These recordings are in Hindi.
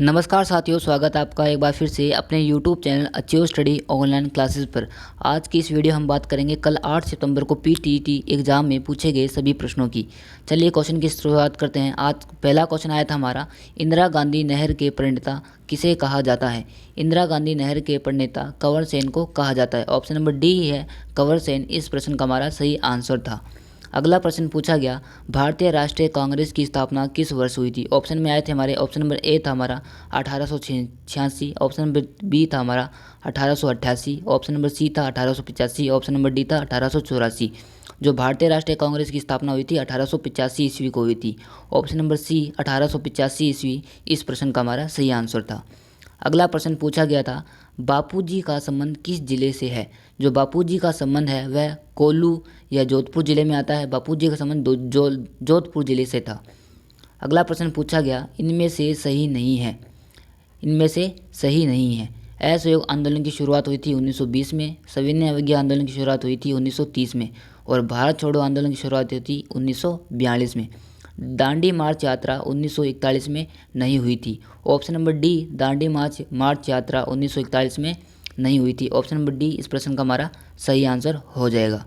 नमस्कार साथियों, स्वागत है आपका एक बार फिर से अपने YouTube channel achieve study online classes पर। आज की इस वीडियो हम बात करेंगे कल 8 सितंबर को पीटीईटी एग्ज़ाम में पूछे गए सभी प्रश्नों की। चलिए क्वेश्चन की शुरुआत करते हैं। आज पहला क्वेश्चन आया था हमारा, इंदिरा गांधी नहर के प्रणेता किसे कहा जाता है। इंदिरा गांधी नहर के प्रणेता कंवर सेन को कहा जाता है। ऑप्शन नंबर डी है कंवर सेन इस प्रश्न का हमारा सही आंसर था। अगला प्रश्न पूछा गया, भारतीय राष्ट्रीय कांग्रेस की स्थापना किस वर्ष हुई थी। ऑप्शन में आए थे हमारे, ऑप्शन नंबर ए था हमारा 1886, ऑप्शन नंबर बी था हमारा 1888, ऑप्शन नंबर सी था 1885, ऑप्शन नंबर डी था 1884। जो भारतीय राष्ट्रीय कांग्रेस की स्थापना हुई थी 1885 ईस्वी को हुई थी। ऑप्शन नंबर सी 1885 ईस्वी इस प्रश्न का हमारा सही आंसर था। अगला प्रश्न पूछा गया था, बापूजी का संबंध किस जिले से है। जो बापूजी का संबंध है वह कोल्लू या जोधपुर जिले में आता है। बापूजी का संबंध जोधपुर जिले से था। अगला प्रश्न पूछा गया, इनमें से सही नहीं है। इनमें से सही नहीं है। असहयोग आंदोलन की शुरुआत हुई थी 1920 में, सविनय अवज्ञा आंदोलन की शुरुआत हुई थी 1930 में और भारत छोड़ो आंदोलन की शुरुआत हुई थी 1942 में। दांडी मार्च यात्रा 1941 में नहीं हुई थी। ऑप्शन नंबर डी दांडी मार्च यात्रा 1941 में नहीं हुई थी। ऑप्शन नंबर डी इस प्रश्न का हमारा सही आंसर हो जाएगा।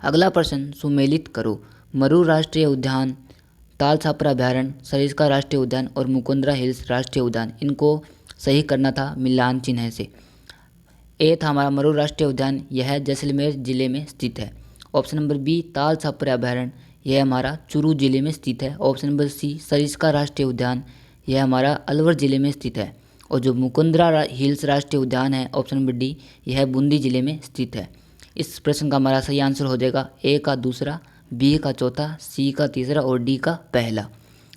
अगला प्रश्न सुमेलित करो। मरू राष्ट्रीय उद्यान, ताल छापरा अभ्यारण्य, सरिस्का राष्ट्रीय उद्यान और मुकुंदरा हिल्स राष्ट्रीय उद्यान, इनको सही करना था मिलान चिन्ह से। ए था हमारा मरू राष्ट्रीय उद्यान, यह जैसलमेर जिले में स्थित है। ऑप्शन नंबर बी ताल छापरा अभ्यारण्य, यह हमारा चूरू जिले में स्थित है। ऑप्शन नंबर सी सरिस्का राष्ट्रीय उद्यान, यह हमारा अलवर जिले में स्थित है। और जो मुकुंदरा हिल्स राष्ट्रीय उद्यान है, ऑप्शन नंबर डी, यह बूंदी जिले में स्थित है। इस प्रश्न का हमारा सही आंसर हो जाएगा ए का दूसरा, बी का चौथा, सी का तीसरा और डी का पहला।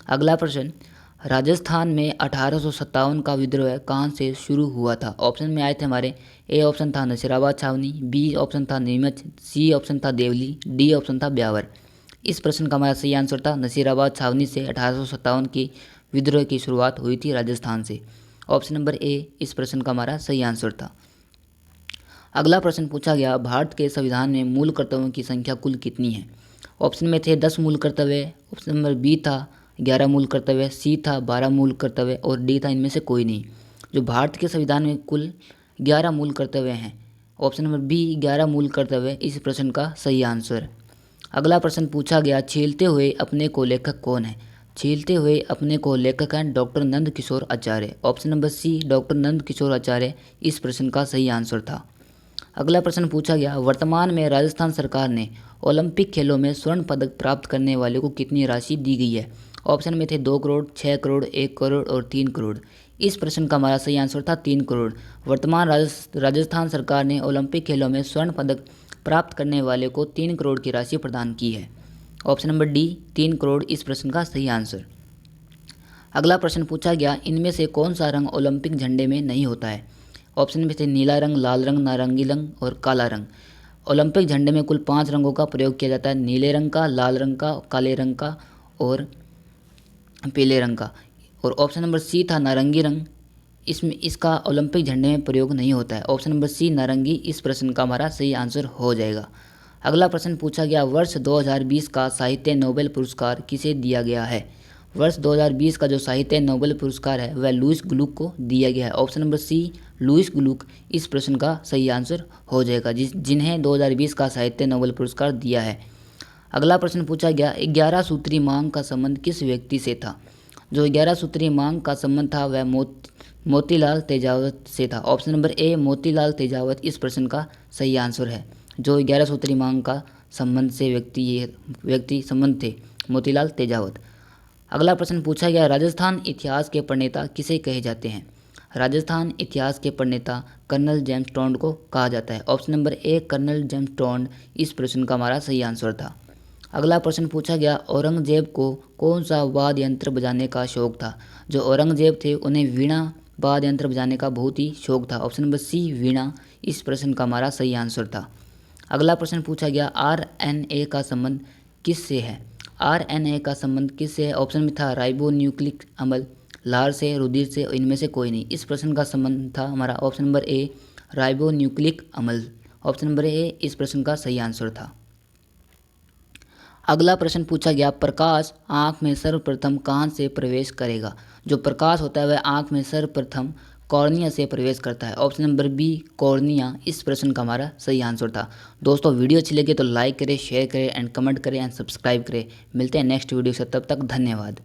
अगला प्रश्न, राजस्थान में 1857 का विद्रोह कहाँ से शुरू हुआ था। ऑप्शन में आए थे हमारे, ए ऑप्शन था नसीराबाद छावनी, बी ऑप्शन था नीमच, सी ऑप्शन था देवली, डी ऑप्शन था ब्यावर। इस प्रश्न का हमारा सही आंसर था नसीराबाद छावनी से 1857 की विद्रोह की शुरुआत हुई थी राजस्थान से। ऑप्शन नंबर ए इस प्रश्न का हमारा सही आंसर था। अगला प्रश्न पूछा गया, भारत के संविधान में मूल कर्तव्यों की संख्या कुल कितनी है। ऑप्शन में थे 10 मूल कर्तव्य, ऑप्शन नंबर बी था 11 मूल कर्तव्य, सी था 12 मूल कर्तव्य और डी था इनमें से कोई नहीं। जो भारत के संविधान में कुल 11 मूल कर्तव्य हैं। ऑप्शन नंबर बी 11 मूल कर्तव्य इस प्रश्न का सही आंसर। अगला प्रश्न पूछा गया, छीलते हुए अपने को लेखक कौन है। छीलते हुए अपने को लेखक हैं डॉक्टर नंद किशोर आचार्य। Option number C doctor Nand Kishore आचार्य इस प्रश्न का सही आंसर था। अगला प्रश्न पूछा गया, वर्तमान में राजस्थान सरकार ने ओलंपिक खेलों में स्वर्ण पदक प्राप्त करने वाले को कितनी राशि दी गई है। ऑप्शन में थे 2 करोड़, 6 करोड़, 1 करोड़ और 3 करोड़। इस प्रश्न का हमारा सही आंसर था 3 करोड़। वर्तमान राजस्थान सरकार ने ओलंपिक खेलों में स्वर्ण पदक प्राप्त करने वाले को 3 करोड़ की राशि प्रदान की है। ऑप्शन नंबर डी 3 करोड़ इस प्रश्न का सही आंसर। अगला प्रश्न पूछा गया, इनमें से कौन सा रंग ओलंपिक झंडे में नहीं होता है। ऑप्शन में थे नीला रंग, लाल रंग, नारंगी रंग और काला रंग। ओलंपिक झंडे में कुल 5 रंगों का प्रयोग किया जाता है, नीले रंग का, लाल रंग का, काले रंग का और पीले रंग का। और ऑप्शन नंबर सी था नारंगी रंग, इसमें इसका ओलंपिक झंडे में प्रयोग नहीं होता है। ऑप्शन नंबर सी नारंगी इस प्रश्न का हमारा सही आंसर हो जाएगा। अगला प्रश्न पूछा गया, वर्ष 2020 का साहित्य नोबेल पुरस्कार किसे दिया गया है। वर्ष 2020 का जो साहित्य नोबेल पुरस्कार है वह लुईस ग्लुक को दिया गया है। ऑप्शन नंबर सी लुईस ग्लुक इस प्रश्न का सही आंसर हो जाएगा, जिन्हें 2020 का साहित्य नोबेल पुरस्कार दिया है। अगला प्रश्न पूछा गया, 11 सूत्री मांग का संबंध किस व्यक्ति से था। जो 11 सूत्री मांग का संबंध था वह मोतीलाल तेजावत से था। ऑप्शन नंबर ए मोतीलाल तेजावत इस प्रश्न का सही आंसर है। जो 11 सूत्री मांग का संबंध से व्यक्ति संबंध थे मोतीलाल तेजावत। अगला प्रश्न पूछा गया, राजस्थान इतिहास के प्रणेता किसे कहे जाते हैं। राजस्थान इतिहास के प्रणेता कर्नल जेम्स टोंड को कहा जाता है। Option number A colonel James टोंड इस प्रश्न का हमारा सही आंसर था। अगला प्रश्न पूछा गया, औरंगजेब को कौन सा वाद्य यंत्र बजाने का शौक था। जो औरंगजेब थे उन्हें वीणा वाद्य यंत्र बजाने का बहुत ही शौक था। ऑप्शन नंबर सी वीणा इस प्रश्न का हमारा सही आंसर था। अगला प्रश्न पूछा गया, आरएनए का संबंध किससे है। आरएनए का संबंध किससे है। ऑप्शन में था राइबो न्यूक्लिक अम्ल, लार से, रुधिर से, इनमें से कोई नहीं। इस प्रश्न का संबंध था हमारा ऑप्शन नंबर ए राइबो न्यूक्लिक अम्ल। ऑप्शन नंबर ए इस प्रश्न का सही आंसर था। अगला प्रश्न पूछा गया, प्रकाश आँख में सर्वप्रथम कहाँ से प्रवेश करेगा। जो प्रकाश होता है वह आँख में सर्वप्रथम कॉर्निया से प्रवेश करता है। ऑप्शन नंबर बी कॉर्निया इस प्रश्न का हमारा सही आंसर था। दोस्तों वीडियो अच्छी लगे तो लाइक करें, शेयर करें एंड कमेंट करें एंड सब्सक्राइब करें। मिलते हैं नेक्स्ट वीडियो से, तब तक धन्यवाद।